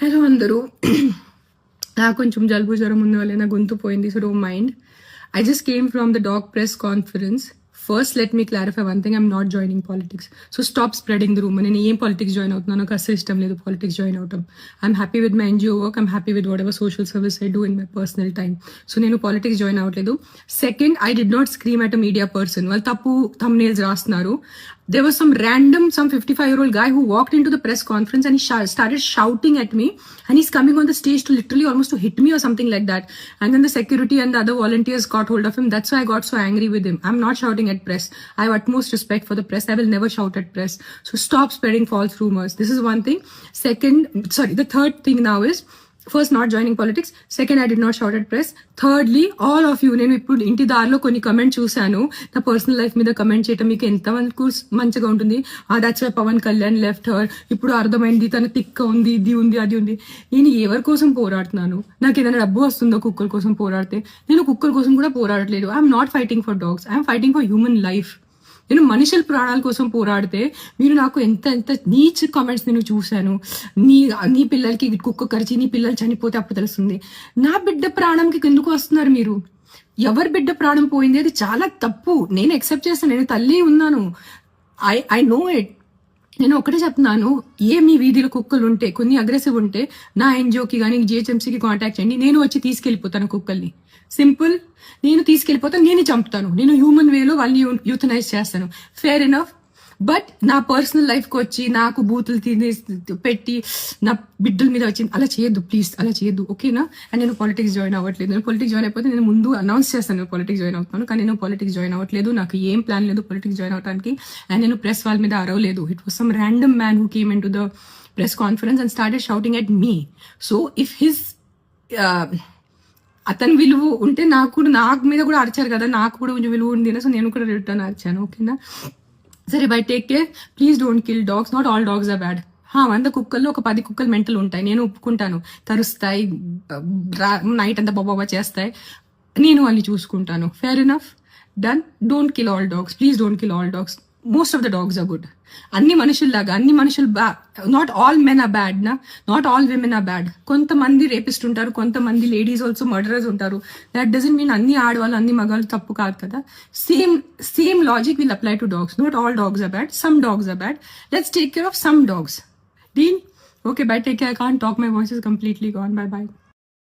Hello అందరూ. నాకు కొంచెం జలుబు జ్వరం ఉన్న వల్ల నా గొంతు పోయింది, so don't mind. I just came from the dog press conference. First, let me clarify one thing. I'm not joining politics. So stop spreading the rumor. నేను ఏం పాలిటిక్స్ జాయిన్ అవుతున్నాను, నాకు అసలు ఇష్టం లేదు పాలిటిక్స్ జాయిన్ అవటం. I'm happy with my NGO work. I'm happy with whatever social service I do in my personal time. So నేను politics join అవ్వట్లేదు. Second, I did not scream at a media person. వాళ్ళు తప్పు thumbnails రాస్తున్నారు. There was some 55-year-old guy who walked into the press conference and he started shouting at me, and he's coming on the stage to literally almost to hit me or something like that. And then the security and the other volunteers got hold of him. That's why I got so angry with him. I'm not shouting at press. I have utmost respect for the press. I will never shout at press. So stop spreading false rumors. This is one thing. The third thing now is, first not joining politics. Second, I did not shout at press. Thirdly, all of you, నేను ఇప్పుడు ఇంటి దారిలో కొన్ని comment చూశాను. నా personal life మీద comment చేయటం మీకు ఎంత మంచిగా ఉంటుంది. That's why Pawan Kalyan left her. ఇప్పుడు అర్థమైంది తన తిక్క ఉంది, ఇది ఉంది, అది ఉంది. నేను ఎవరి కోసం పోరాడుతున్నాను? నాకు ఏదైనా డబ్బు వస్తుందో కుక్కల కోసం పోరాడితే? నేను కుక్కల కోసం కూడా పోరాడట్లేదు. I'm not fighting for dogs, I'm fighting for human life. నేను మనుషుల ప్రాణాల కోసం పోరాడితే మీరు నాకు ఎంత ఎంత నీచ్ కామెంట్స్ నేను చూశాను. నీ పిల్లలకి కుక్క కరిచి నీ పిల్లలు చనిపోతే అప్పుడు తెలుస్తుంది. నా బిడ్డ ప్రాణంకి ఎందుకు వస్తున్నారు మీరు? ఎవరి బిడ్డ ప్రాణం పోయింది అది చాలా తప్పు. నేను యాక్సెప్ట్ చేస్తాను, నేను తల్లి ఉన్నాను. I know it. నేను ఒకటే చెప్తున్నాను, మీ వీధిలో కుక్కలు ఉంటే, కొన్ని అగ్రెసివ్ ఉంటే నా ఎన్జిఓకి కానీ జిహెచ్ఎంసీకి కాంటాక్ట్ చేయండి. నేను వచ్చి తీసుకెళ్లిపోతాను కుక్కల్ని. సింపుల్. నేను తీసుకెళ్లిపోతాను, నేను చంపుతాను. నేను హ్యూమన్ వేలో వాళ్ళని యూథనైజ్ చేస్తాను. Fair enough. బట్ నా పర్సనల్ లైఫ్కి వచ్చి నాకు బూతులు పెట్టి నా బిడ్డల మీద వచ్చి అలా చేయొద్దు ప్లీజ్, అలా చేయొద్దు, ఓకేనా? అండ్ నేను పాలిటిక్స్ జాయిన్ అవ్వట్లేదు. నేను పాలిటిక్స్ జాయిన్ అయిపోతే నేను ముందు అనౌన్స్ చేస్తాను నేను పాలిటిక్స్ జాయిన్ అవుతాను. కానీ నేను పాలిటిక్స్ జాయిన్ అవ్వట్లేదు. నాకు ఏం ప్లాన్ లేదు పాలిటిక్స్ జాయిన్ అవడానికి. అండ్ నేను ప్రెస్ వాళ్ళ మీద అరవలేదు. It was some random man who came in to the press conference and started shouting at me. So if his అతని విలువ ఉంటే నాకు మీద కూడా అరిచారు కదా, నాకు కూడా కొంచెం విలువ ఉంది. సో నేను కూడా రిటర్న్ అరిచాను, ఓకేనా? సరే, bye take care. Please don't kill dogs. Not all dogs are bad. 100 కుక్కల్లో ఒక 10 కుక్కలు మెంటల్ ఉంటాయి, నేను ఒప్పుకుంటాను. తరుస్తాయి, నైట్ అంతా బాబా చేస్తాయి, నేను వాళ్ళని చూసుకుంటాను. Fair enough, done. Don't kill all dogs, please don't kill all dogs. Most of the dogs are good. అన్ని మనుషుల్లాగా అన్ని మనుషులు not all men are bad నా, not all women are bad. కొంతమంది రేపిస్ట్ ఉంటారు, కొంతమంది లేడీస్ ఆల్సో మర్డరర్స్ ఉంటారు. That doesn't mean అన్ని ఆడవాళ్ళు అన్ని మగాళ్ళు తప్పు కాదు కదా. Same logic will apply to dogs. Not all dogs are bad, some dogs are bad. Let's take care of some dogs. Deal? Okay, by. Take care. I can't talk, my voice is completely gone. By by.